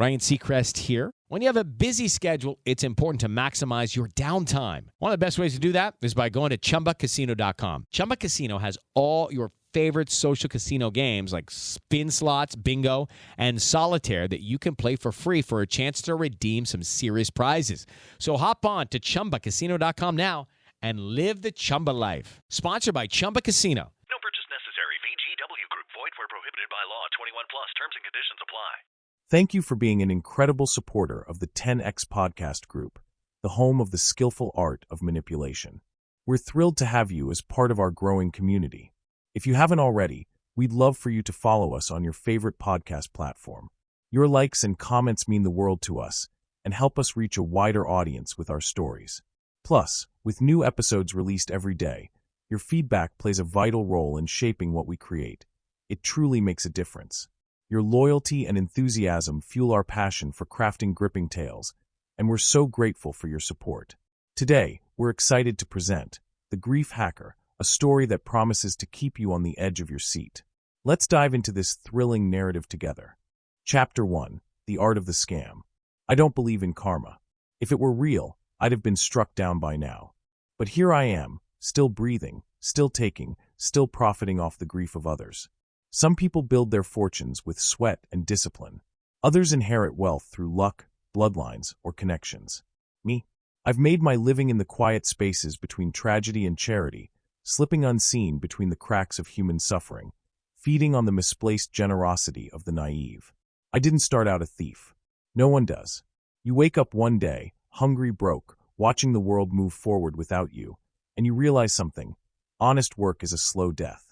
Ryan Seacrest here. When you have a busy schedule, it's important to maximize your downtime. One of the best ways to do that is by going to ChumbaCasino.com. Chumba Casino has all your favorite social casino games like spin slots, bingo, and solitaire that you can play for free for a chance to redeem some serious prizes. So hop on to ChumbaCasino.com now and live the Chumba life. Sponsored by Chumba Casino. No purchase necessary. VGW Group. Void where prohibited by law. 21 plus. Terms and conditions apply. Thank you for being an incredible supporter of the 10X Podcast Group, the home of the skillful art of manipulation. We're thrilled to have you as part of our growing community. If you haven't already, we'd love for you to follow us on your favorite podcast platform. Your likes and comments mean the world to us and help us reach a wider audience with our stories. Plus, with new episodes released every day, your feedback plays a vital role in shaping what we create. It truly makes a difference. Your loyalty and enthusiasm fuel our passion for crafting gripping tales, and we're so grateful for your support. Today, we're excited to present The Grief Hacker, a story that promises to keep you on the edge of your seat. Let's dive into this thrilling narrative together. Chapter 1: The Art of the Scam. I don't believe in karma. If it were real, I'd have been struck down by now. But here I am, still breathing, still taking, still profiting off the grief of others. Some people build their fortunes with sweat and discipline. Others inherit wealth through luck, bloodlines, or connections. Me? I've made my living in the quiet spaces between tragedy and charity, slipping unseen between the cracks of human suffering, feeding on the misplaced generosity of the naive. I didn't start out a thief. No one does. You wake up one day, hungry, broke, watching the world move forward without you, and you realize something. Honest work is a slow death.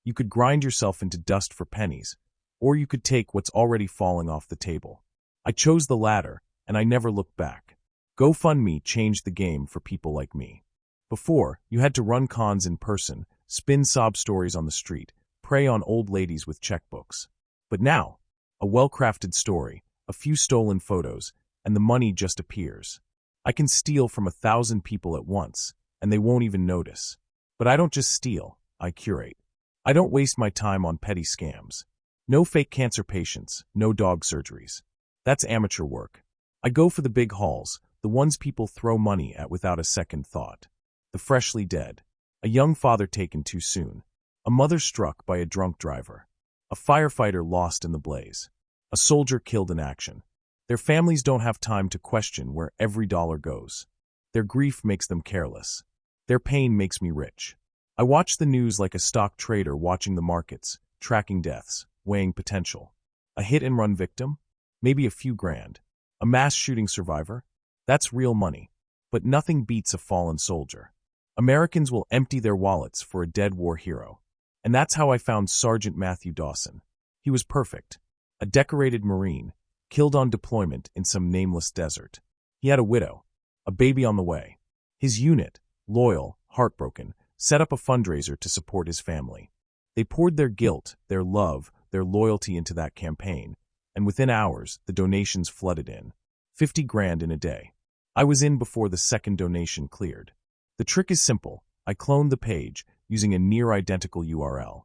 You could grind yourself into dust for pennies, or you could take what's already falling off the table. I chose the latter, and I never looked back. GoFundMe changed the game for people like me. Before, you had to run cons in person, spin sob stories on the street, prey on old ladies with checkbooks. But now, a well-crafted story, a few stolen photos, and the money just appears. I can steal from 1,000 people at once, and they won't even notice. But I don't just steal, I curate. I don't waste my time on petty scams. No fake cancer patients, no dog surgeries. That's amateur work. I go for the big hauls, the ones people throw money at without a second thought. The freshly dead. A young father taken too soon. A mother struck by a drunk driver. A firefighter lost in the blaze. A soldier killed in action. Their families don't have time to question where every dollar goes. Their grief makes them careless. Their pain makes me rich. I watch the news like a stock trader watching the markets, tracking deaths, weighing potential. A hit-and-run victim? Maybe a few grand. A mass shooting survivor? That's real money. But nothing beats a fallen soldier. Americans will empty their wallets for a dead war hero. And that's how I found Sergeant Matthew Dawson. He was perfect. A decorated Marine, killed on deployment in some nameless desert. He had a widow, a baby on the way. His unit, loyal, heartbroken, set up a fundraiser to support his family. They poured their guilt, their love, their loyalty into that campaign, and within hours, the donations flooded in. 50 grand in a day. I was in before the second donation cleared. The trick is simple. I cloned the page using a near-identical URL.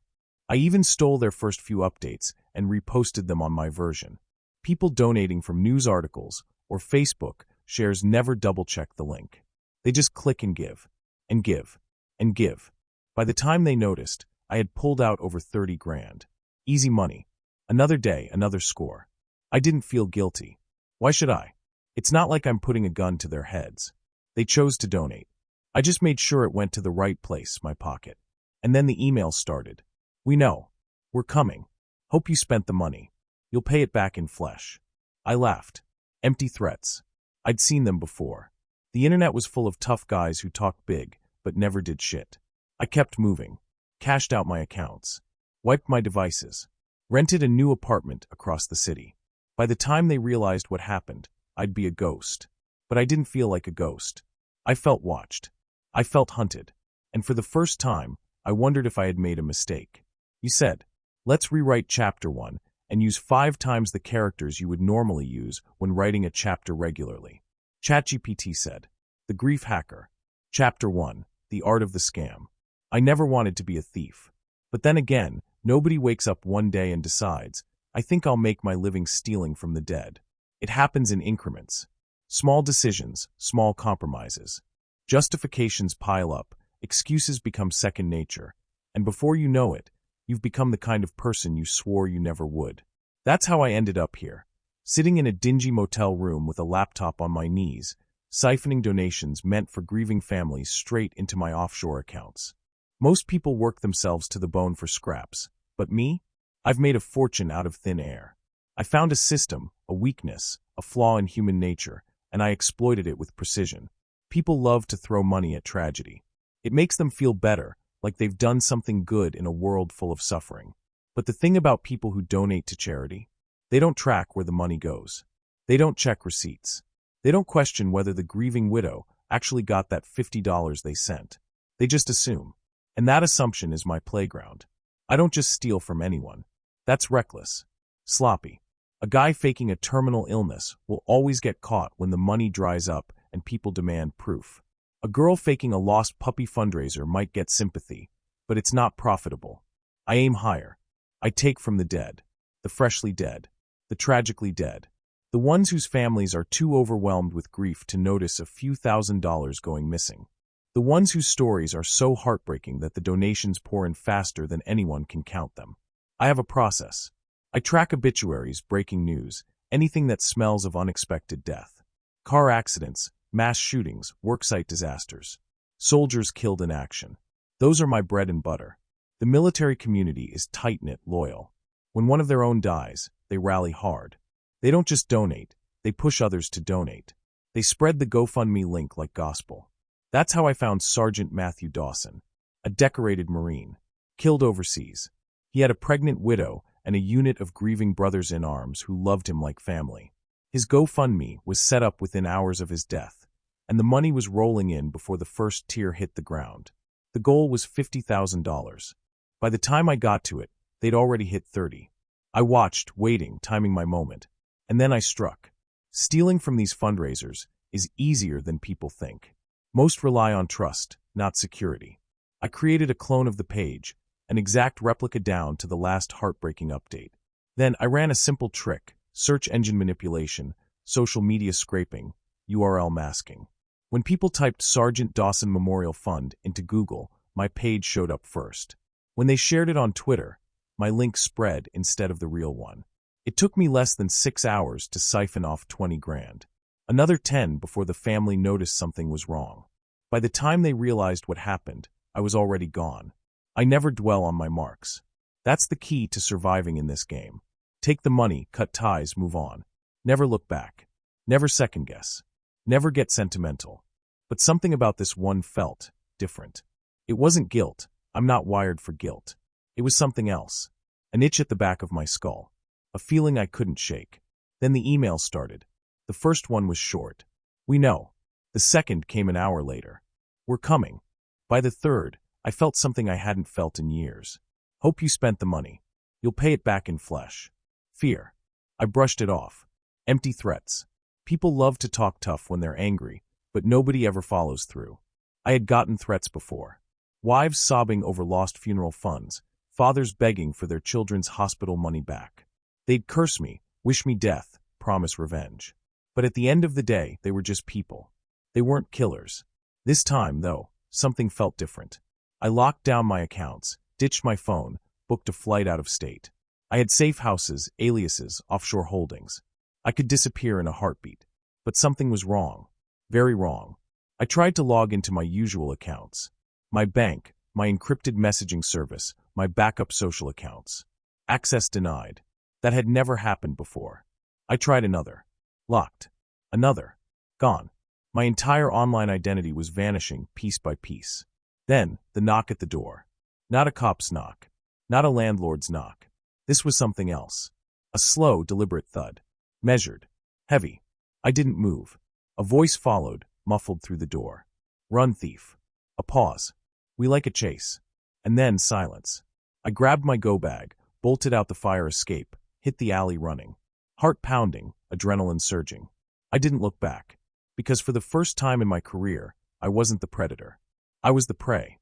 I even stole their first few updates and reposted them on my version. People donating from news articles or Facebook shares never double-check the link. They just click and give, and give, and give. By the time they noticed, I had pulled out over 30 grand. Easy money. Another day, another score. I didn't feel guilty. Why should I? It's not like I'm putting a gun to their heads. They chose to donate. I just made sure it went to the right place, my pocket. And then the emails started. We know. We're coming. Hope you spent the money. You'll pay it back in flesh. I laughed. Empty threats. I'd seen them before. The internet was full of tough guys who talked big, but never did shit. I kept moving. Cashed out my accounts. Wiped my devices. Rented a new apartment across the city. By the time they realized what happened, I'd be a ghost. But I didn't feel like a ghost. I felt watched. I felt hunted. And for the first time, I wondered if I had made a mistake. You said, let's rewrite chapter 1 and use 5 times the characters you would normally use when writing a chapter regularly. ChatGPT said, The Grief Hacker. Chapter 1, The Art of the Scam. I never wanted to be a thief. But then again, nobody wakes up one day and decides, I think I'll make my living stealing from the dead. It happens in increments. Small decisions, small compromises. Justifications pile up, excuses become second nature, and before you know it, you've become the kind of person you swore you never would. That's how I ended up here, sitting in a dingy motel room with a laptop on my knees, siphoning donations meant for grieving families straight into my offshore accounts. Most people work themselves to the bone for scraps, but me? I've made a fortune out of thin air. I found a system, a weakness, a flaw in human nature, and I exploited it with precision. People love to throw money at tragedy. It makes them feel better, like they've done something good in a world full of suffering. But the thing about people who donate to charity, they don't track where the money goes. They don't check receipts. They don't question whether the grieving widow actually got that $50 they sent. They just assume. And that assumption is my playground. I don't just steal from anyone. That's reckless. Sloppy. A guy faking a terminal illness will always get caught when the money dries up and people demand proof. A girl faking a lost puppy fundraiser might get sympathy, but it's not profitable. I aim higher. I take from the dead, the freshly dead, the tragically dead, the ones whose families are too overwhelmed with grief to notice a few $1,000s going missing, the ones whose stories are so heartbreaking that the donations pour in faster than anyone can count them. I have a process. I track obituaries, breaking news, anything that smells of unexpected death. Car accidents, mass shootings, worksite disasters. Soldiers killed in action. Those are my bread and butter. The military community is tight-knit, loyal. When one of their own dies, they rally hard. They don't just donate, they push others to donate. They spread the GoFundMe link like gospel. That's how I found Sergeant Matthew Dawson, a decorated Marine, killed overseas. He had a pregnant widow and a unit of grieving brothers in arms who loved him like family. His GoFundMe was set up within hours of his death, and the money was rolling in before the first tear hit the ground. The goal was $50,000. By the time I got to it, they'd already hit 30. I watched, waiting, timing my moment, and then I struck. Stealing from these fundraisers is easier than people think. Most rely on trust, not security. I created a clone of the page, an exact replica down to the last heartbreaking update. Then I ran a simple trick: search engine manipulation, social media scraping, URL masking. When people typed Sergeant Dawson Memorial Fund into Google, my page showed up first. When they shared it on Twitter, my link spread instead of the real one. It took me less than 6 hours to siphon off 20 grand. Another 10 before the family noticed something was wrong. By the time they realized what happened, I was already gone. I never dwell on my marks. That's the key to surviving in this game. Take the money, cut ties, move on. Never look back. Never second guess. Never get sentimental. But something about this one felt different. It wasn't guilt. I'm not wired for guilt. It was something else. An itch at the back of my skull. A feeling I couldn't shake. Then the email started. The first one was short. We know. The second came an hour later. We're coming. By the third, I felt something I hadn't felt in years. Hope you spent the money. You'll pay it back in flesh. Fear. I brushed it off. Empty threats. People love to talk tough when they're angry, but nobody ever follows through. I had gotten threats before. Wives sobbing over lost funeral funds, fathers begging for their children's hospital money back. They'd curse me, wish me death, promise revenge. But at the end of the day, they were just people. They weren't killers. This time, though, something felt different. I locked down my accounts, ditched my phone, booked a flight out of state. I had safe houses, aliases, offshore holdings. I could disappear in a heartbeat. But something was wrong. Very wrong. I tried to log into my usual accounts. My bank, my encrypted messaging service, my backup social accounts. Access denied. That had never happened before. I tried another. Locked. Another. Gone. My entire online identity was vanishing piece by piece. Then, the knock at the door. Not a cop's knock. Not a landlord's knock. This was something else. A slow, deliberate thud. Measured. Heavy. I didn't move. A voice followed, muffled through the door. Run, thief. A pause. We like a chase. And then silence. I grabbed my go bag, bolted out the fire escape, hit the alley running. Heart pounding, adrenaline surging. I didn't look back. Because for the first time in my career, I wasn't the predator. I was the prey.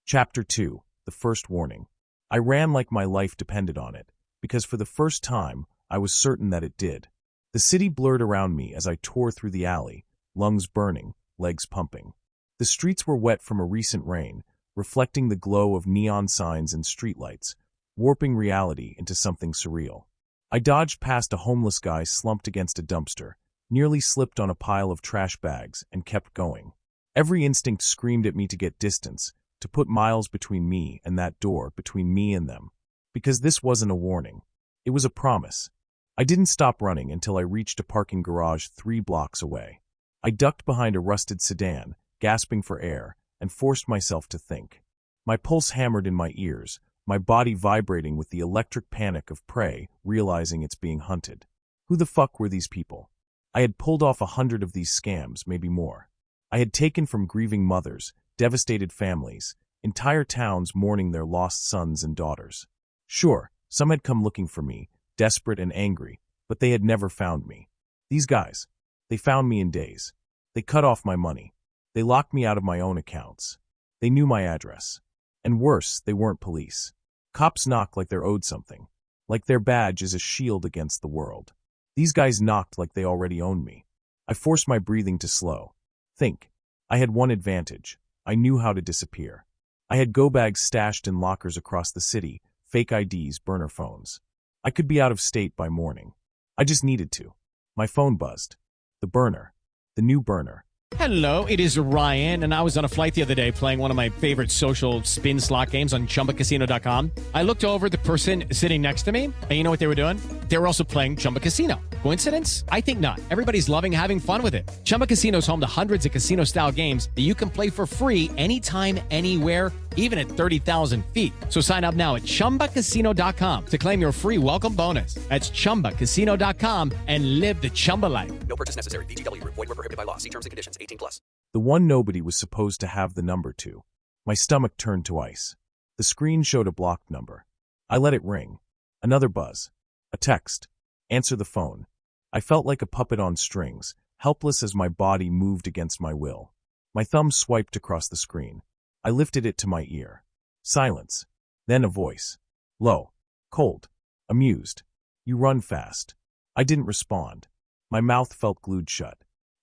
Chapter 2, the first warning. I ran like my life depended on it, because for the first time, I was certain that it did. The city blurred around me as I tore through the alley, lungs burning, legs pumping. The streets were wet from a recent rain, reflecting the glow of neon signs and streetlights, warping reality into something surreal. I dodged past a homeless guy slumped against a dumpster, nearly slipped on a pile of trash bags, and kept going. Every instinct screamed at me to get distance, to put miles between me and that door, between me and them. Because this wasn't a warning. It was a promise. I didn't stop running until I reached a parking garage 3 blocks away. I ducked behind a rusted sedan, gasping for air, and forced myself to think. My pulse hammered in my ears, my body vibrating with the electric panic of prey, realizing it's being hunted. Who the fuck were these people? I had pulled off 100 of these scams, maybe more. I had taken from grieving mothers, devastated families, entire towns mourning their lost sons and daughters. Sure, some had come looking for me, desperate and angry, but they had never found me. These guys, they found me in days. They cut off my money. They locked me out of my own accounts. They knew my address. And worse, they weren't police. Cops knock like they're owed something, like their badge is a shield against the world. These guys knocked like they already owned me. I forced my breathing to slow. Think. I had one advantage. I knew how to disappear. I had go bags stashed in lockers across the city, fake IDs, burner phones. I could be out of state by morning. I just needed to. My phone buzzed. The burner. The new burner. Hello, it is Ryan, and I was on a flight the other day playing one of my favorite social spin slot games on ChumbaCasino.com. I looked over at the person sitting next to me, and you know what they were doing? They were also playing Chumba Casino. Coincidence? I think not. Everybody's loving having fun with it. Chumba Casino is home to hundreds of casino-style games that you can play for free anytime, anywhere, even at 30,000 feet. So sign up now at ChumbaCasino.com to claim your free welcome bonus. That's ChumbaCasino.com and live the Chumba life. No purchase necessary. VGW Group. Void where prohibited by law. See terms and conditions. 18+. The one nobody was supposed to have the number to. My stomach turned to ice. The screen showed a blocked number. I let it ring. Another buzz. A text. Answer the phone. I felt like a puppet on strings, helpless as my body moved against my will. My thumb swiped across the screen. I lifted it to my ear. Silence. Then a voice. Low. Cold. Amused. You run fast. I didn't respond. My mouth felt glued shut.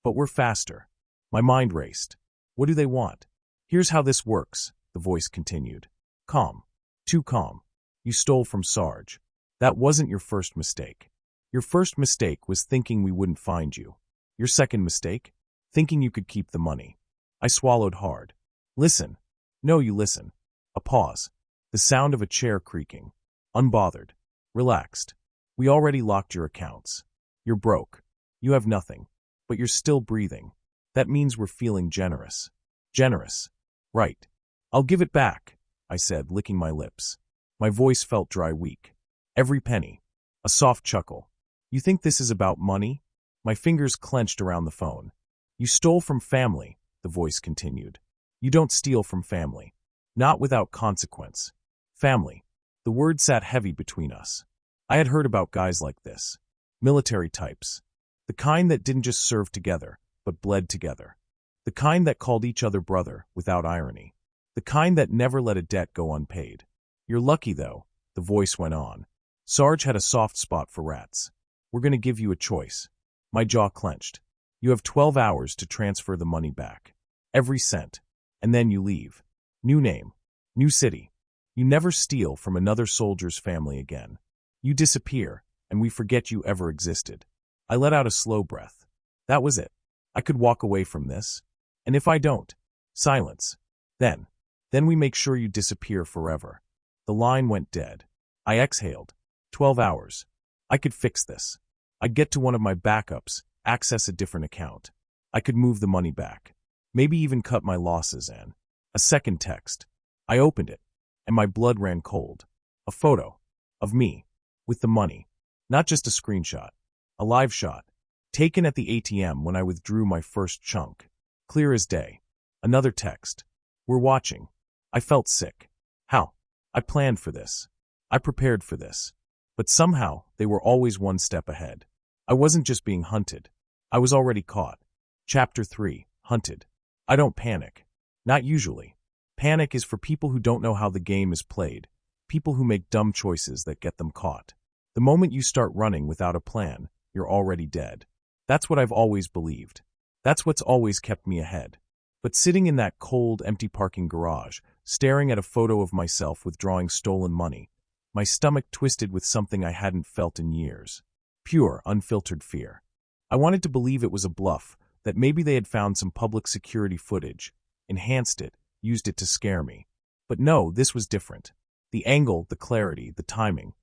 But we're faster. My mind raced. What do they want? Here's how this works, the voice continued. Calm. Too calm. You stole from Sarge. That wasn't your first mistake. Your first mistake was thinking we wouldn't find you. Your second mistake? Thinking you could keep the money. I swallowed hard. Listen. No, you listen. A pause. The sound of a chair creaking. Unbothered. Relaxed. We already locked your accounts. You're broke. You have nothing. But you're still breathing. That means we're feeling generous. Generous. Right. I'll give it back, I said, licking my lips. My voice felt dry, weak. Every penny. A soft chuckle. You think this is about money? My fingers clenched around the phone. You stole from family, the voice continued. You don't steal from family. Not without consequence. Family. The word sat heavy between us. I had heard about guys like this. Military types. The kind that didn't just serve together, but bled together. The kind that called each other brother without irony. The kind that never let a debt go unpaid. You're lucky, though, the voice went on. Sarge had a soft spot for rats. We're going to give you a choice. My jaw clenched. You have 12 hours to transfer the money back. Every cent. And then you leave. New name. New city. You never steal from another soldier's family again. You disappear, and we forget you ever existed. I let out a slow breath. That was it. I could walk away from this. And if I don't? Silence. Then we make sure you disappear forever. The line went dead. I exhaled. 12 hours. I could fix this. I'd get to one of my backups, access a different account. I could move the money back. Maybe even cut my losses and a second text. I opened it, and my blood ran cold. A photo. Of me. With the money. Not just a screenshot. A live shot. Taken at the ATM when I withdrew my first chunk. Clear as day. Another text. We're watching. I felt sick. How? I planned for this. I prepared for this. But somehow, they were always one step ahead. I wasn't just being hunted. I was already caught. Chapter 3. Hunted. I don't panic. Not usually. Panic is for people who don't know how the game is played. People who make dumb choices that get them caught. The moment you start running without a plan, you're already dead. That's what I've always believed. That's what's always kept me ahead. But sitting in that cold, empty parking garage, staring at a photo of myself withdrawing stolen money, my stomach twisted with something I hadn't felt in years. Pure, unfiltered fear. I wanted to believe it was a bluff, that maybe they had found some public security footage, enhanced it, used it to scare me. But no, this was different. The angle, the clarity, the timing.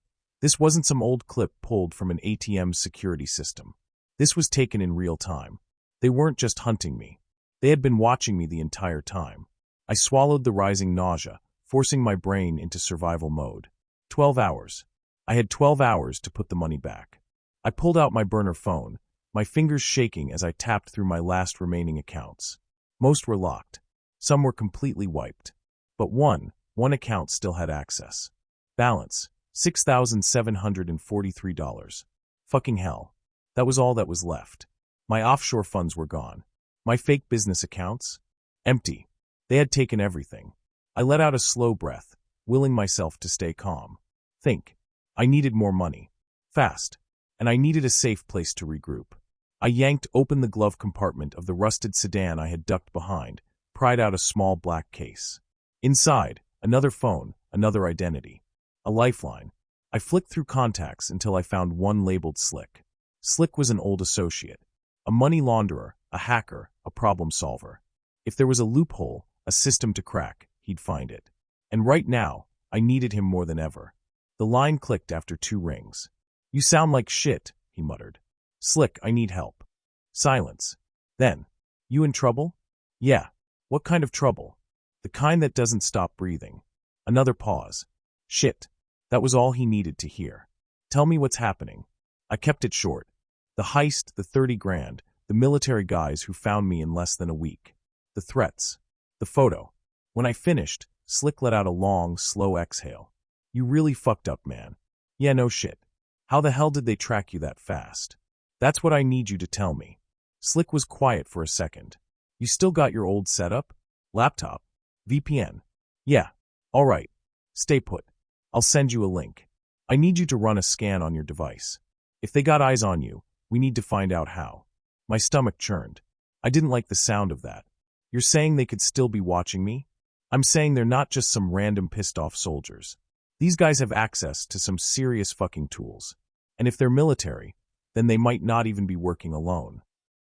This wasn't some old clip pulled from an ATM's security system. This was taken in real time. They weren't just hunting me. They had been watching me the entire time. I swallowed the rising nausea, forcing my brain into survival mode. 12 hours. I had 12 hours to put the money back. I pulled out my burner phone, my fingers shaking as I tapped through my last remaining accounts. Most were locked. Some were completely wiped. But one account still had access. Balance, $6,743. Fucking hell. That was all that was left. My offshore funds were gone. My fake business accounts? Empty. They had taken everything. I let out a slow breath, willing myself to stay calm. Think. I needed more money. Fast. And I needed a safe place to regroup. I yanked open the glove compartment of the rusted sedan I had ducked behind, pried out a small black case. Inside, another phone, another identity. A lifeline. I flicked through contacts until I found one labeled Slick. Slick was an old associate. A money launderer, a hacker, a problem solver. If there was a loophole, a system to crack, he'd find it. And right now, I needed him more than ever. The line clicked after 2 rings. "You sound like shit," he muttered. "Slick, I need help." Silence. Then, "You in trouble?" "Yeah." "What kind of trouble?" "The kind that doesn't stop breathing." Another pause. "Shit." That was all he needed to hear. "Tell me what's happening." I kept it short. The heist, the 30 grand, the military guys who found me in less than a week. The threats. The photo. When I finished, Slick let out a long, slow exhale. "You really fucked up, man." "Yeah, no shit. How the hell did they track you that fast?" "That's what I need you to tell me." Slick was quiet for a second. "You still got your old setup? Laptop? VPN?" "Yeah." "All right. Stay put. I'll send you a link. I need you to run a scan on your device. If they got eyes on you, we need to find out how." My stomach churned. I didn't like the sound of that. "You're saying they could still be watching me?" "I'm saying they're not just some random pissed-off soldiers. These guys have access to some serious fucking tools. And if they're military, then they might not even be working alone."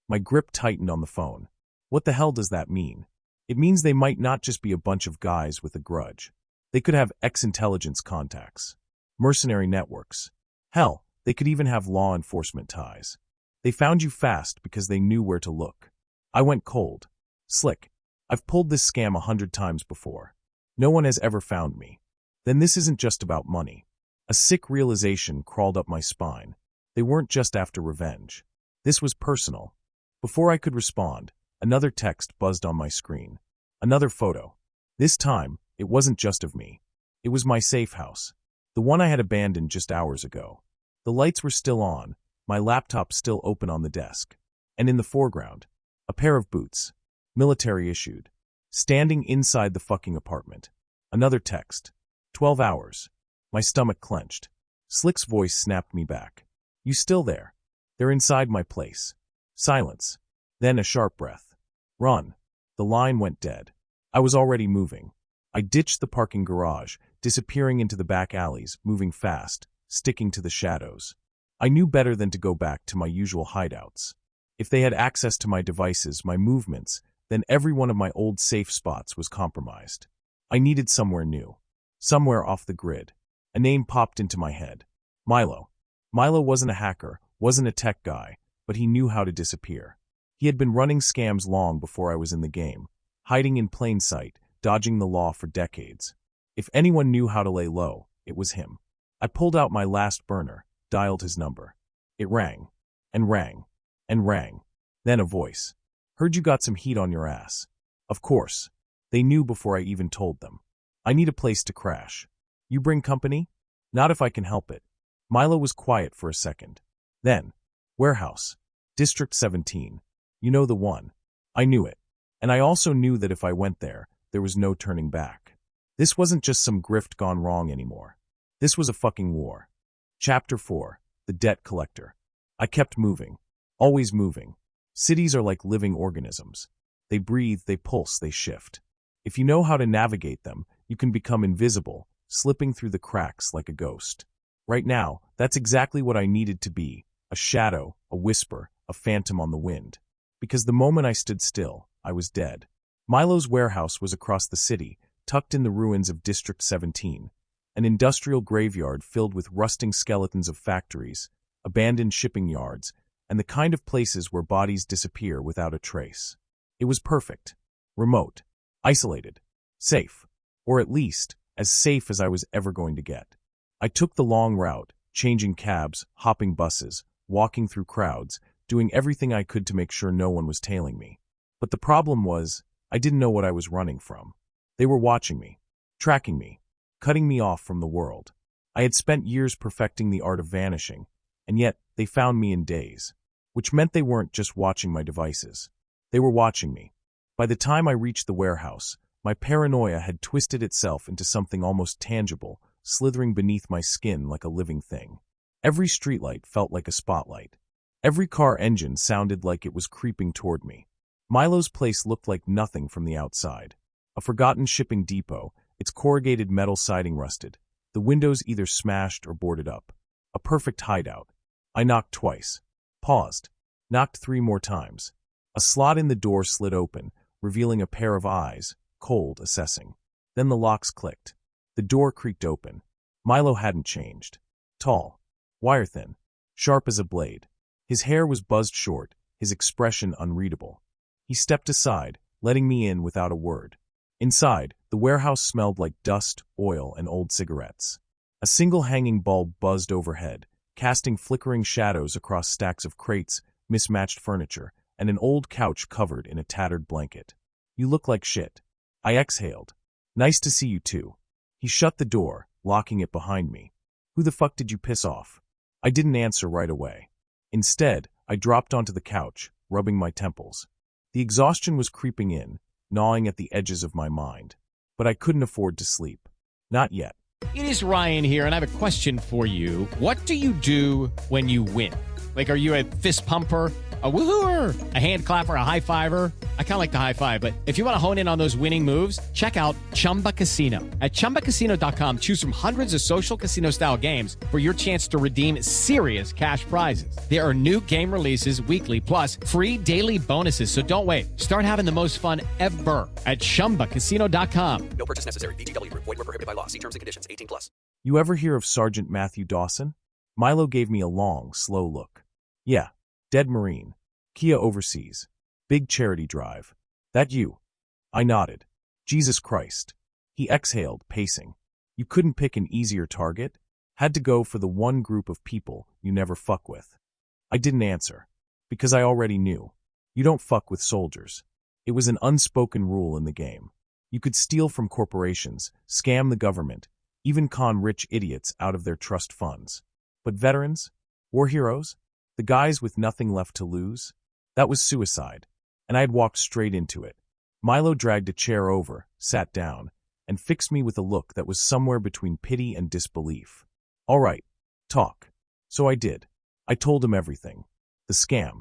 My grip tightened on the phone. What the hell does that mean? It means they might not just be a bunch of guys with a grudge. They could have ex-intelligence contacts, mercenary networks. Hell, they could even have law enforcement ties. They found you fast because they knew where to look. I went cold. "Slick, I've pulled this scam 100 times before. No one has ever found me. Then this isn't just about money." A sick realization crawled up my spine. They weren't just after revenge. This was personal. Before I could respond, another text buzzed on my screen. Another photo. This time, it wasn't just of me. It was my safe house. The one I had abandoned just hours ago. The lights were still on, my laptop still open on the desk. And in the foreground, a pair of boots, military issued, standing inside the fucking apartment. Another text. 12 hours. My stomach clenched. Slick's voice snapped me back. "You still there?" "They're inside my place." Silence. Then a sharp breath. "Run." The line went dead. I was already moving. I ditched the parking garage, disappearing into the back alleys, moving fast, sticking to the shadows. I knew better than to go back to my usual hideouts. If they had access to my devices, my movements, then every one of my old safe spots was compromised. I needed somewhere new. Somewhere off the grid. A name popped into my head. Milo. Milo wasn't a hacker, wasn't a tech guy, but he knew how to disappear. He had been running scams long before I was in the game, hiding in plain sight, dodging the law for decades. If anyone knew how to lay low, it was him. I pulled out my last burner, dialed his number. It rang, and rang, and rang. Then a voice. "Heard you got some heat on your ass." Of course. They knew before I even told them. "I need a place to crash." "You bring company?" "Not if I can help it." Milo was quiet for a second. Then, "Warehouse. District 17. You know the one." I knew it. And I also knew that if I went there, there was no turning back. This wasn't just some grift gone wrong anymore. This was a fucking war. Chapter 4. The Debt Collector. I kept moving. Always moving. Cities are like living organisms. They breathe, they pulse, they shift. If you know how to navigate them, you can become invisible, slipping through the cracks like a ghost. Right now, that's exactly what I needed to be, a shadow, a whisper, a phantom on the wind. Because the moment I stood still, I was dead. Milo's warehouse was across the city, tucked in the ruins of District 17, an industrial graveyard filled with rusting skeletons of factories, abandoned shipping yards, and the kind of places where bodies disappear without a trace. It was perfect. Remote. Isolated. Safe. Or at least, as safe as I was ever going to get. I took the long route, changing cabs, hopping buses, walking through crowds, doing everything I could to make sure no one was tailing me. But the problem was, I didn't know what I was running from. They were watching me, tracking me, cutting me off from the world. I had spent years perfecting the art of vanishing, and yet they found me in days, which meant they weren't just watching my devices. They were watching me. By the time I reached the warehouse, my paranoia had twisted itself into something almost tangible, slithering beneath my skin like a living thing. Every streetlight felt like a spotlight. Every car engine sounded like it was creeping toward me. Milo's place looked like nothing from the outside. A forgotten shipping depot, its corrugated metal siding rusted, the windows either smashed or boarded up. A perfect hideout. I knocked twice. Paused. Knocked 3 more times. A slot in the door slid open, revealing a pair of eyes, cold, assessing. Then the locks clicked. The door creaked open. Milo hadn't changed. Tall. Wire-thin. Sharp as a blade. His hair was buzzed short, his expression unreadable. He stepped aside, letting me in without a word. Inside, the warehouse smelled like dust, oil, and old cigarettes. A single hanging bulb buzzed overhead, casting flickering shadows across stacks of crates, mismatched furniture, and an old couch covered in a tattered blanket. "You look like shit." I exhaled. "Nice to see you too." He shut the door, locking it behind me. "Who the fuck did you piss off?" I didn't answer right away. Instead, I dropped onto the couch, rubbing my temples. The exhaustion was creeping in, gnawing at the edges of my mind. But I couldn't afford to sleep. Not yet. It is Ryan here, and I have a question for you. What do you do when you win? Like, are you a fist pumper, a woohooer, a hand clapper, a high fiver? I kind of like the high five, but if you want to hone in on those winning moves, check out Chumba Casino. At ChumbaCasino.com, choose from hundreds of social casino-style games for your chance to redeem serious cash prizes. There are new game releases weekly, plus free daily bonuses, so don't wait. Start having the most fun ever at ChumbaCasino.com. No purchase necessary. VGW Group. Void where prohibited by law. See terms and conditions. 18+. You ever hear of Sergeant Matthew Dawson? Milo gave me a long, slow look. Yeah, dead Marine. Kia overseas. Big charity drive. That you? I nodded. Jesus Christ. He exhaled, pacing. You couldn't pick an easier target? Had to go for the one group of people you never fuck with. I didn't answer. Because I already knew. You don't fuck with soldiers. It was an unspoken rule in the game. You could steal from corporations, scam the government, even con rich idiots out of their trust funds. But veterans? War heroes? The guys with nothing left to lose? That was suicide, and I had walked straight into it. Milo dragged a chair over, sat down, and fixed me with a look that was somewhere between pity and disbelief. All right, talk. So I did. I told him everything. The scam.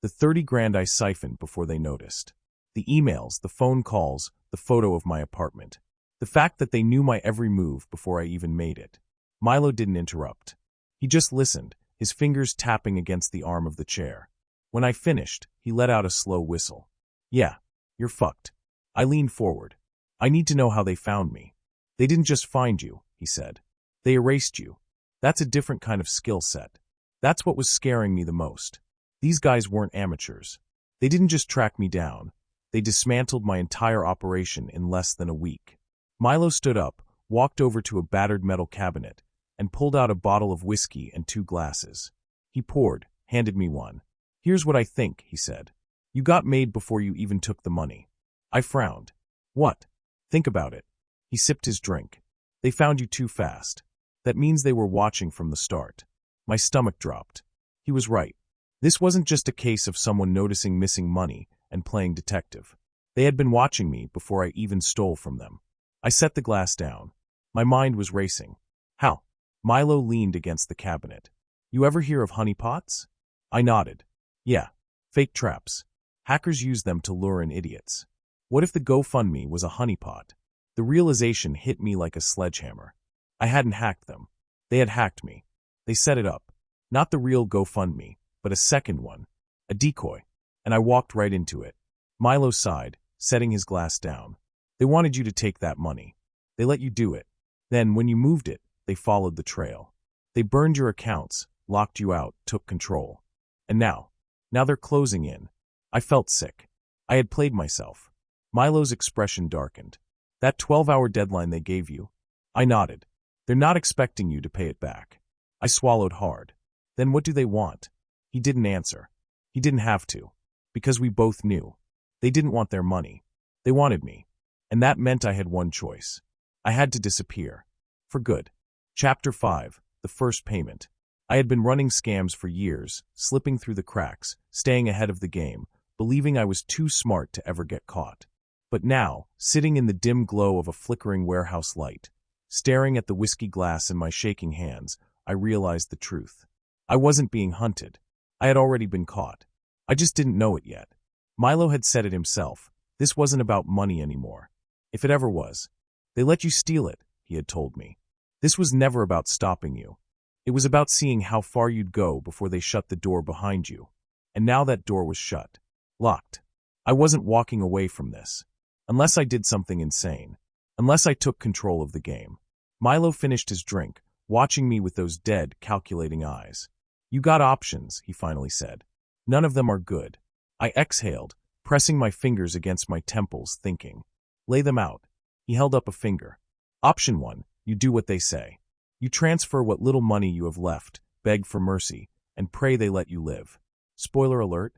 The 30 grand I siphoned before they noticed. The emails, the phone calls, the photo of my apartment. The fact that they knew my every move before I even made it. Milo didn't interrupt. He just listened, his fingers tapping against the arm of the chair. When I finished, he let out a slow whistle. Yeah, you're fucked. I leaned forward. I need to know how they found me. They didn't just find you, he said. They erased you. That's a different kind of skill set. That's what was scaring me the most. These guys weren't amateurs. They didn't just track me down. They dismantled my entire operation in less than a week. Milo stood up, walked over to a battered metal cabinet, and pulled out a bottle of whiskey and 2 glasses. He poured, handed me one. Here's what I think, he said. You got made before you even took the money. I frowned. What? Think about it. He sipped his drink. They found you too fast. That means they were watching from the start. My stomach dropped. He was right. This wasn't just a case of someone noticing missing money and playing detective. They had been watching me before I even stole from them. I set the glass down. My mind was racing. How? Milo leaned against the cabinet. You ever hear of honeypots? I nodded. Yeah, fake traps. Hackers use them to lure in idiots. What if the GoFundMe was a honeypot? The realization hit me like a sledgehammer. I hadn't hacked them. They had hacked me. They set it up. Not the real GoFundMe, but a second one. A decoy. And I walked right into it. Milo sighed, setting his glass down. They wanted you to take that money. They let you do it. Then, when you moved it, they followed the trail. They burned your accounts, locked you out, took control. And now they're closing in. I felt sick. I had played myself. Milo's expression darkened. That 12-hour deadline they gave you? I nodded. They're not expecting you to pay it back. I swallowed hard. Then what do they want? He didn't answer. He didn't have to. Because we both knew. They didn't want their money. They wanted me. And that meant I had one choice. I had to disappear. For good. Chapter 5, The First Payment. I had been running scams for years, slipping through the cracks, staying ahead of the game, believing I was too smart to ever get caught. But now, sitting in the dim glow of a flickering warehouse light, staring at the whiskey glass in my shaking hands, I realized the truth. I wasn't being hunted. I had already been caught. I just didn't know it yet. Milo had said it himself. This wasn't about money anymore. If it ever was. They let you steal it, he had told me. This was never about stopping you. It was about seeing how far you'd go before they shut the door behind you. And now that door was shut. Locked. I wasn't walking away from this. Unless I did something insane. Unless I took control of the game. Milo finished his drink, watching me with those dead, calculating eyes. You got options, he finally said. None of them are good. I exhaled, pressing my fingers against my temples, thinking. Lay them out. He held up a finger. Option 1, you do what they say. You transfer what little money you have left, beg for mercy, and pray they let you live. Spoiler alert,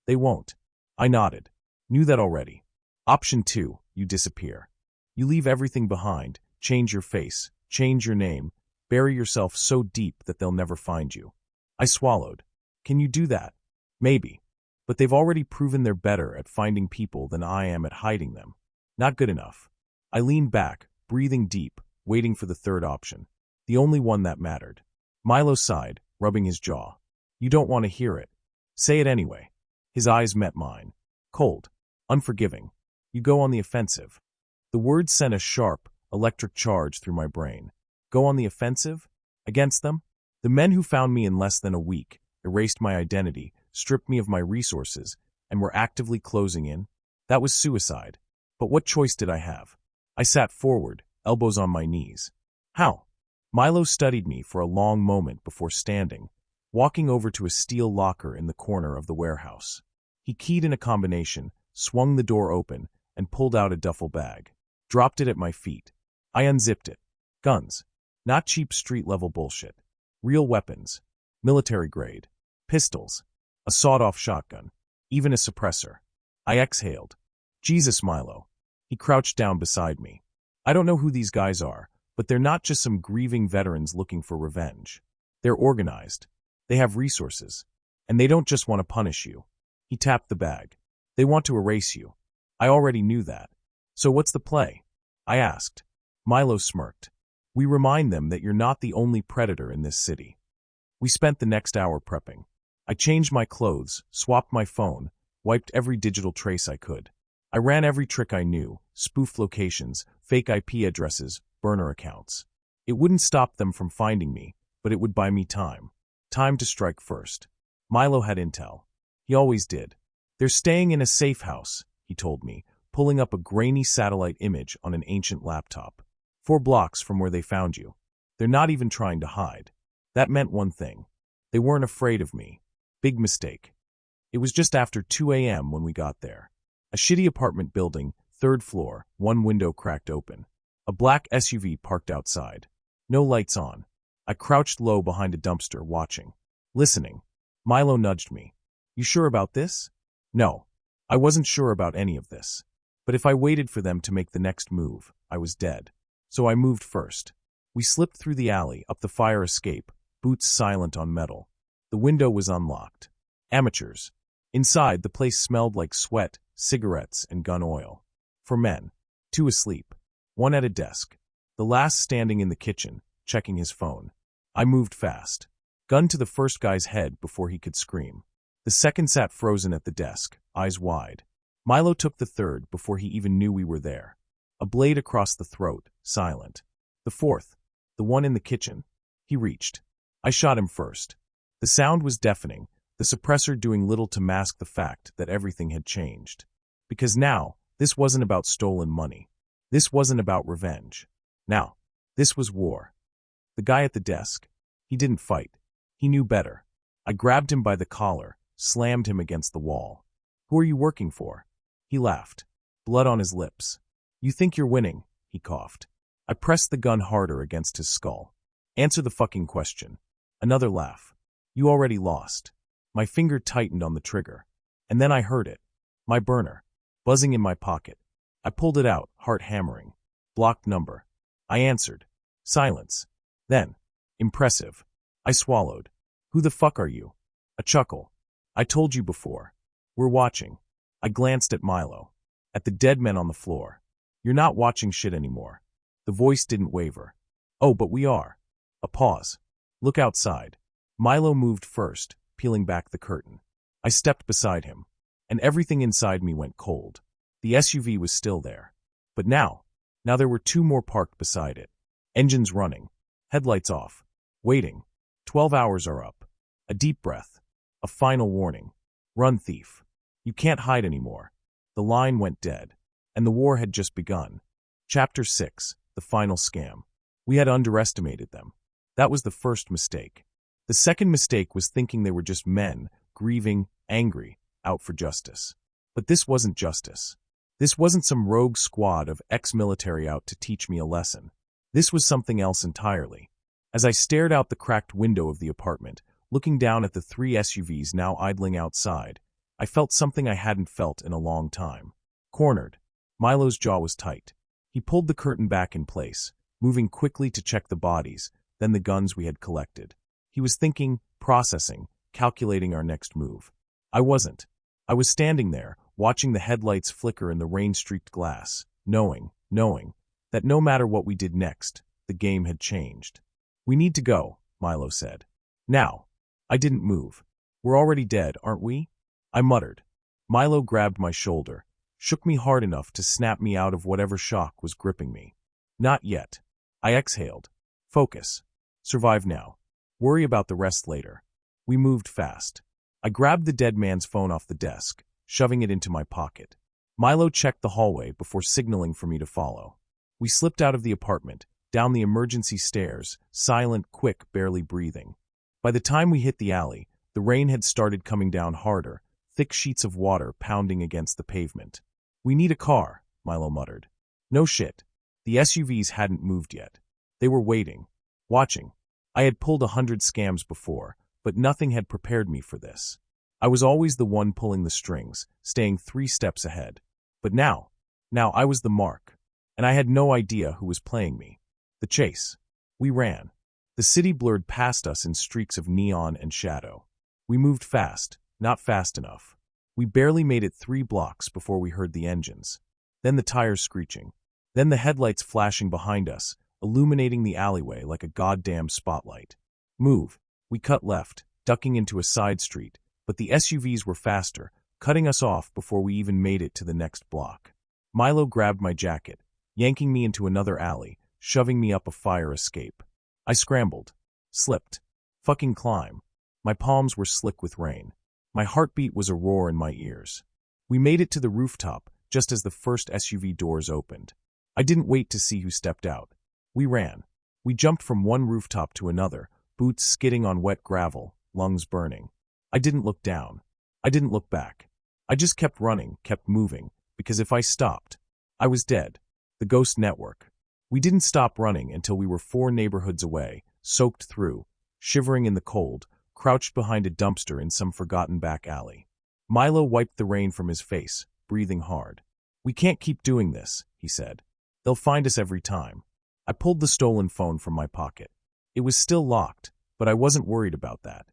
they won't. I nodded. Knew that already. Option 2, you disappear. You leave everything behind, change your face, change your name, bury yourself so deep that they'll never find you. I swallowed. Can you do that? Maybe. But they've already proven they're better at finding people than I am at hiding them. Not good enough. I leaned back, breathing deep, waiting for the third option. The only one that mattered. Milo sighed, rubbing his jaw. You don't want to hear it. Say it anyway. His eyes met mine. Cold. Unforgiving. You go on the offensive. The words sent a sharp, electric charge through my brain. Go on the offensive? Against them? The men who found me in less than a week, erased my identity, stripped me of my resources, and were actively closing in? That was suicide. But what choice did I have? I sat forward, elbows on my knees. How? Milo studied me for a long moment before standing, walking over to a steel locker in the corner of the warehouse. He keyed in a combination, swung the door open, and pulled out a duffel bag. Dropped it at my feet. I unzipped it. Guns. Not cheap street-level bullshit. Real weapons. Military grade. Pistols. A sawed-off shotgun. Even a suppressor. I exhaled. Jesus, Milo. He crouched down beside me. I don't know who these guys are, but they're not just some grieving veterans looking for revenge. They're organized. They have resources. And they don't just want to punish you. He tapped the bag. They want to erase you. I already knew that. So what's the play? I asked. Milo smirked. We remind them that you're not the only predator in this city. We spent the next hour prepping. I changed my clothes, swapped my phone, wiped every digital trace I could. I ran every trick I knew, spoofed locations, fake IP addresses, burner accounts. It wouldn't stop them from finding me, but it would buy me time. Time to strike first. Milo had intel. He always did. They're staying in a safe house, he told me, pulling up a grainy satellite image on an ancient laptop. 4 blocks from where they found you. They're not even trying to hide. That meant one thing. They weren't afraid of me. Big mistake. It was just after 2 a.m. when we got there. A shitty apartment building, 3rd floor, one window cracked open. A black SUV parked outside. No lights on. I crouched low behind a dumpster, watching. Listening. Milo nudged me. You sure about this? No. I wasn't sure about any of this. But if I waited for them to make the next move, I was dead. So I moved first. We slipped through the alley, up the fire escape, boots silent on metal. The window was unlocked. Amateurs. Inside, the place smelled like sweat, cigarettes, and gun oil. 4 men. 2 asleep. 1 at a desk. The last standing in the kitchen, checking his phone. I moved fast. Gun to the first guy's head before he could scream. The second sat frozen at the desk, eyes wide. Milo took the third before he even knew we were there. A blade across the throat, silent. The fourth, the one in the kitchen. He reached. I shot him first. The sound was deafening, the suppressor doing little to mask the fact that everything had changed. Because now, this wasn't about stolen money. This wasn't about revenge. Now, this was war. The guy at the desk, he didn't fight. He knew better. I grabbed him by the collar, slammed him against the wall. Who are you working for? He laughed, blood on his lips. You think you're winning, he coughed. I pressed the gun harder against his skull. Answer the fucking question. Another laugh. You already lost. My finger tightened on the trigger. And then I heard it. My burner. Buzzing in my pocket. I pulled it out, heart hammering. Blocked number. I answered. Silence. Then. Impressive. I swallowed. Who the fuck are you? A chuckle. I told you before. We're watching. I glanced at Milo. At the dead men on the floor. You're not watching shit anymore. The voice didn't waver. Oh, but we are. A pause. Look outside. Milo moved first, peeling back the curtain. I stepped beside him, and everything inside me went cold. The SUV was still there. But now there were two more parked beside it. Engines running. Headlights off. Waiting. 12 hours are up. A deep breath. A final warning. Run, thief. You can't hide anymore. The line went dead. And the war had just begun. Chapter 6. The final scam. We had underestimated them. That was the first mistake. The second mistake was thinking they were just men, grieving, angry, out for justice. But this wasn't justice. This wasn't some rogue squad of ex-military out to teach me a lesson. This was something else entirely. As I stared out the cracked window of the apartment, looking down at the three SUVs now idling outside, I felt something I hadn't felt in a long time. Cornered. Milo's jaw was tight. He pulled the curtain back in place, moving quickly to check the bodies, then the guns we had collected. He was thinking, processing, calculating our next move. I wasn't. I was standing there, watching the headlights flicker in the rain-streaked glass, knowing that no matter what we did next, the game had changed. We need to go, Milo said. Now. I didn't move. We're already dead, aren't we? I muttered. Milo grabbed my shoulder, shook me hard enough to snap me out of whatever shock was gripping me. Not yet. I exhaled. Focus. Survive now. Worry about the rest later. We moved fast. I grabbed the dead man's phone off the desk, shoving it into my pocket. Milo checked the hallway before signaling for me to follow. We slipped out of the apartment, down the emergency stairs, silent, quick, barely breathing. By the time we hit the alley, the rain had started coming down harder, thick sheets of water pounding against the pavement. We need a car, Milo muttered. No shit. The SUVs hadn't moved yet. They were waiting, watching. I had pulled 100 scams before, but nothing had prepared me for this. I was always the one pulling the strings, staying 3 steps ahead. But now I was the mark, and I had no idea who was playing me. The chase. We ran. The city blurred past us in streaks of neon and shadow. We moved fast, not fast enough. We barely made it 3 blocks before we heard the engines. Then the tires screeching. Then the headlights flashing behind us, illuminating the alleyway like a goddamn spotlight. Move. We cut left, ducking into a side street, but the SUVs were faster, cutting us off before we even made it to the next block. Milo grabbed my jacket, yanking me into another alley, shoving me up a fire escape. I scrambled. Slipped. Fucking climb. My palms were slick with rain. My heartbeat was a roar in my ears. We made it to the rooftop just as the first SUV doors opened. I didn't wait to see who stepped out. We ran. We jumped from one rooftop to another, boots skidding on wet gravel, lungs burning. I didn't look down. I didn't look back. I just kept running, kept moving, because if I stopped, I was dead. The ghost network. We didn't stop running until we were 4 neighborhoods away, soaked through, shivering in the cold, crouched behind a dumpster in some forgotten back alley. Milo wiped the rain from his face, breathing hard. We can't keep doing this, he said. They'll find us every time. I pulled the stolen phone from my pocket. It was still locked, but I wasn't worried about that.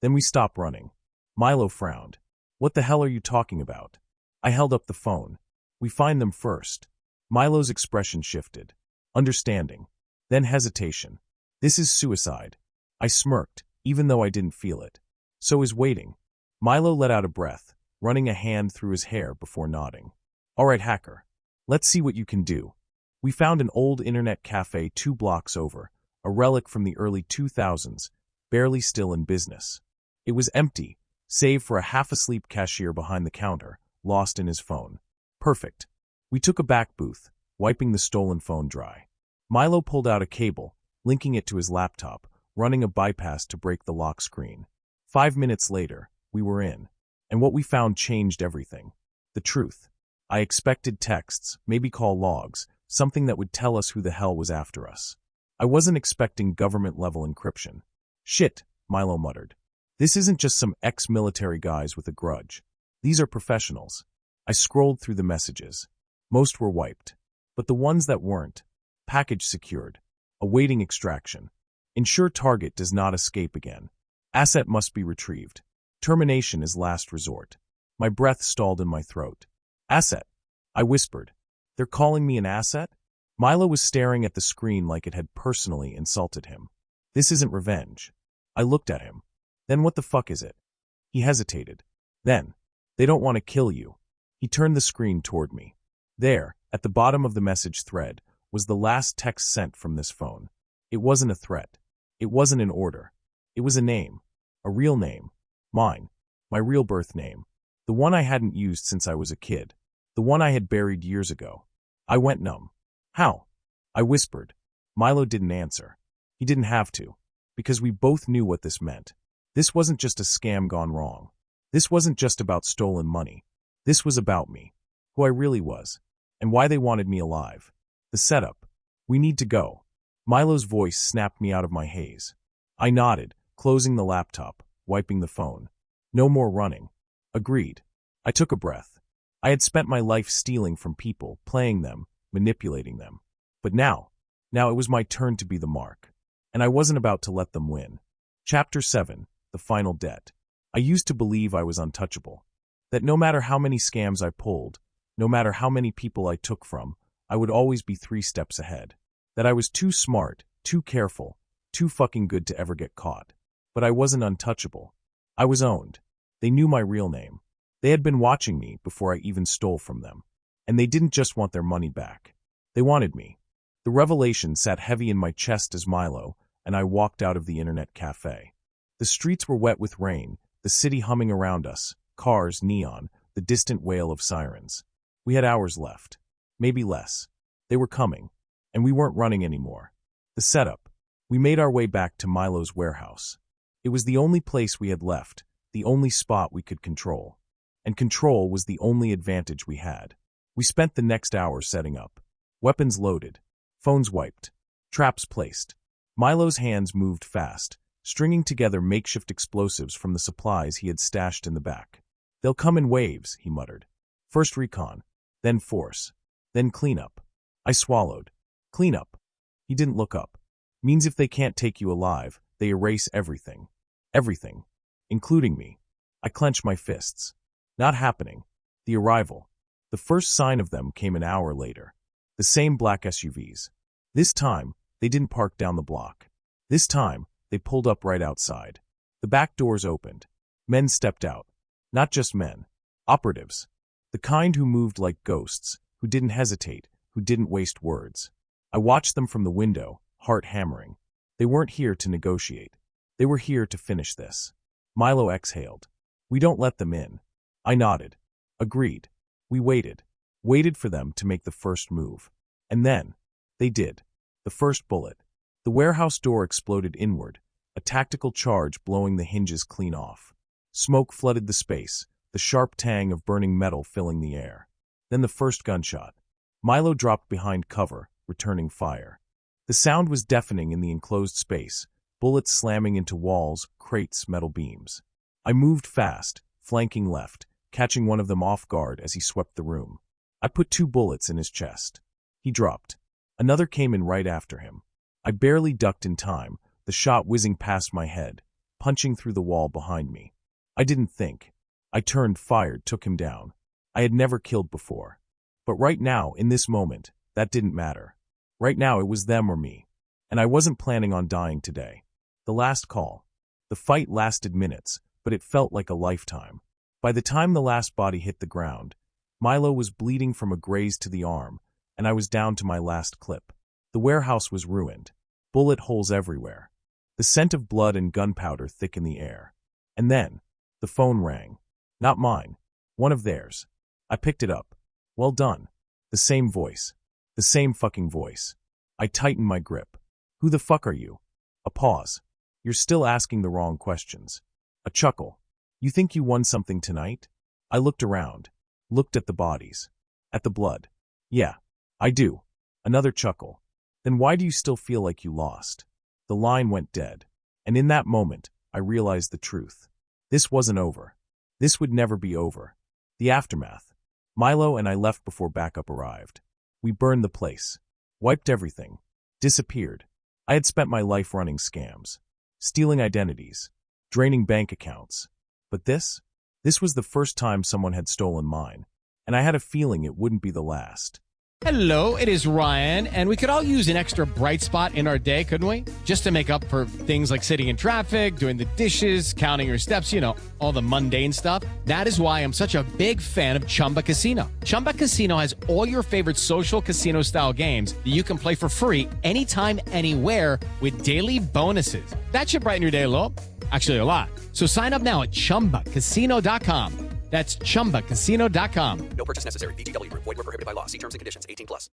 Then we stopped running. Milo frowned. What the hell are you talking about? I held up the phone. We find them first. Milo's expression shifted. Understanding. Then hesitation. This is suicide. I smirked, even though I didn't feel it. So is waiting. Milo let out a breath, running a hand through his hair before nodding. All right, hacker. Let's see what you can do. We found an old internet cafe 2 blocks over, a relic from the early 2000s, barely still in business. It was empty, save for a half-asleep cashier behind the counter, lost in his phone. Perfect. We took a back booth, wiping the stolen phone dry. Milo pulled out a cable, linking it to his laptop, running a bypass to break the lock screen. 5 minutes later, we were in. And what we found changed everything. The truth. I expected texts, maybe call logs, something that would tell us who the hell was after us. I wasn't expecting government-level encryption. Shit, Milo muttered. This isn't just some ex-military guys with a grudge. These are professionals. I scrolled through the messages. Most were wiped. But the ones that weren't. Package secured. Awaiting extraction. Ensure target does not escape again. Asset must be retrieved. Termination is last resort. My breath stalled in my throat. Asset. I whispered. They're calling me an asset? Milo was staring at the screen like it had personally insulted him. This isn't revenge. I looked at him. Then what the fuck is it? He hesitated. Then, they don't want to kill you. He turned the screen toward me. There, at the bottom of the message thread, was the last text sent from this phone. It wasn't a threat. It wasn't an order. It was a name. A real name. Mine. My real birth name. The one I hadn't used since I was a kid. The one I had buried years ago. I went numb. How? I whispered. Milo didn't answer. He didn't have to. Because we both knew what this meant. This wasn't just a scam gone wrong. This wasn't just about stolen money. This was about me. Who I really was. And why they wanted me alive. The setup. We need to go. Milo's voice snapped me out of my haze. I nodded, closing the laptop, wiping the phone. No more running. Agreed. I took a breath. I had spent my life stealing from people, playing them, manipulating them. But now it was my turn to be the mark. And I wasn't about to let them win. Chapter 7, The Final Debt. I used to believe I was untouchable. That no matter how many scams I pulled, no matter how many people I took from, I would always be 3 steps ahead. That I was too smart, too careful, too fucking good to ever get caught. But I wasn't untouchable. I was owned. They knew my real name. They had been watching me before I even stole from them. And they didn't just want their money back. They wanted me. The revelation sat heavy in my chest as Milo and I walked out of the internet cafe. The streets were wet with rain, the city humming around us, cars, neon, the distant wail of sirens. We had hours left. Maybe less. They were coming. And we weren't running anymore. The setup. We made our way back to Milo's warehouse. It was the only place we had left, the only spot we could control. And control was the only advantage we had. We spent the next hour setting up. Weapons loaded. Phones wiped. Traps placed. Milo's hands moved fast, stringing together makeshift explosives from the supplies he had stashed in the back. They'll come in waves, he muttered. First recon, then force, then cleanup. I swallowed. Cleanup. He didn't look up. Means if they can't take you alive, they erase everything. Everything. Including me. I clenched my fists. Not happening. The arrival. The first sign of them came an hour later. The same black SUVs. This time, they didn't park down the block. This time, they pulled up right outside. The back doors opened. Men stepped out. Not just men. Operatives. The kind who moved like ghosts, who didn't hesitate, who didn't waste words. I watched them from the window, heart hammering. They weren't here to negotiate. They were here to finish this. Milo exhaled. We don't let them in. I nodded. Agreed. We waited. Waited for them to make the first move. And then, they did. The first bullet. The warehouse door exploded inward, a tactical charge blowing the hinges clean off. Smoke flooded the space, the sharp tang of burning metal filling the air. Then the first gunshot. Milo dropped behind cover, returning fire. The sound was deafening in the enclosed space, bullets slamming into walls, crates, metal beams. I moved fast, flanking left, catching one of them off guard as he swept the room. I put 2 bullets in his chest. He dropped. Another came in right after him. I barely ducked in time, the shot whizzing past my head, punching through the wall behind me. I didn't think. I turned, fired, took him down. I had never killed before. But right now, in this moment, that didn't matter. Right now it was them or me. And I wasn't planning on dying today. The last call. The fight lasted minutes, but it felt like a lifetime. By the time the last body hit the ground, Milo was bleeding from a graze to the arm, and I was down to my last clip. The warehouse was ruined, bullet holes everywhere, the scent of blood and gunpowder thick in the air. And then, the phone rang. Not mine, one of theirs. I picked it up. Well done. The same voice. The same fucking voice. I tightened my grip. Who the fuck are you? A pause. You're still asking the wrong questions. A chuckle. You think you won something tonight? I looked around. Looked at the bodies. At the blood. Yeah, I do. Another chuckle. Then why do you still feel like you lost? The line went dead. And in that moment, I realized the truth. This wasn't over. This would never be over. The aftermath. Milo and I left before backup arrived. We burned the place. Wiped everything. Disappeared. I had spent my life running scams. Stealing identities. Draining bank accounts. But this was the first time someone had stolen mine. And I had a feeling it wouldn't be the last. Hello, it is Ryan, and we could all use an extra bright spot in our day, couldn't we? Just to make up for things like sitting in traffic, doing the dishes, counting your steps, all the mundane stuff. That is why I'm such a big fan of Chumba Casino. Chumba Casino has all your favorite social casino-style games that you can play for free anytime, anywhere with daily bonuses. That should brighten your day a little. Actually, a lot. So sign up now at ChumbaCasino.com. That's ChumbaCasino.com. No purchase necessary. VGW Group. Void where prohibited by law. See terms and conditions. 18+.